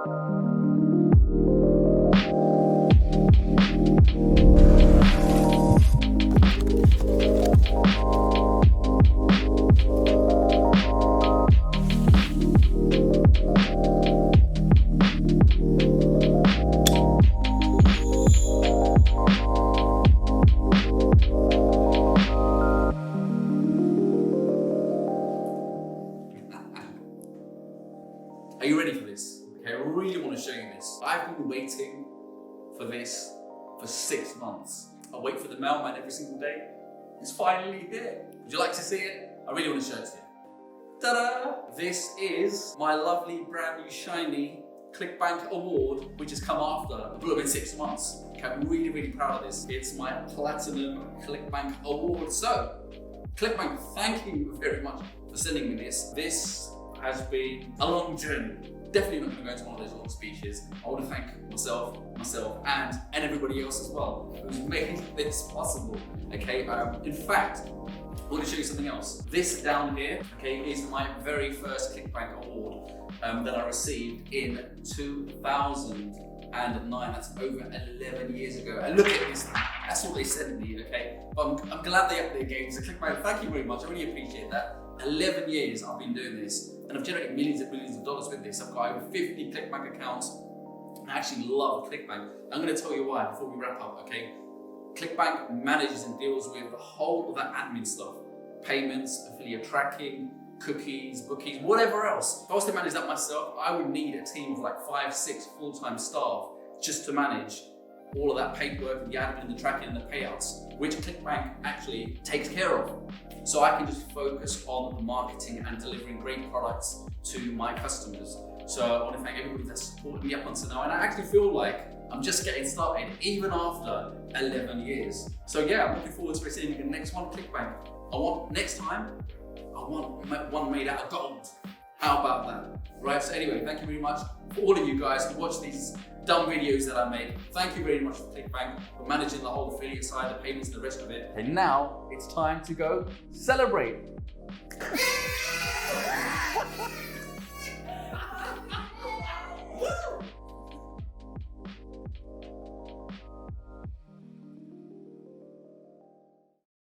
Are you ready for this? Okay, I really want to show you this. I've been waiting for this for 6 months. I wait for the mailman every single day. It's finally here. Would you like to see it? I really want to show it to you. Ta-da! This is my lovely, brand new, shiny ClickBank award, which has come after a little bit 6 months. Okay, I'm really, really proud of this. It's my Platinum ClickBank award. So, ClickBank, thank you very much for sending me this. This has been a long journey. Definitely not going to go into one of those long speeches. I want to thank myself, and everybody else as well who's made this possible. Okay, in fact, I want to show you something else. This down here, okay, is my very first ClickBank award that I received in 2009. That's over 11 years ago. And look at this. That's what they sent me. Okay, but I'm glad they upped their game. So ClickBank, thank you very much. I really appreciate that. 11 years I've been doing this, and I've generated millions and millions of dollars with this. I've got over 50 ClickBank accounts. I actually love ClickBank. I'm going to tell you why before we wrap up, okay? ClickBank manages and deals with the whole of that admin stuff. Payments, affiliate tracking, cookies, bookies, whatever else. If I was to manage that myself, I would need a team of like 5, 6 full-time staff just to manage all of that paperwork and the admin and the tracking and the payouts, which ClickBank actually takes care of. So I can just focus on the marketing and delivering great products to my customers. So I want to thank everybody that's supported me up until now. And I actually feel like I'm just getting started, even after 11 years. So yeah, I'm looking forward to receiving the next one, ClickBank. Next time, I want one made out of gold. How about that? Right, so anyway, thank you very much for all of you guys who watch these dumb videos that I make. Thank you very much for ClickBank for managing the whole affiliate side, the payments, and the rest of it. And now it's time to go celebrate.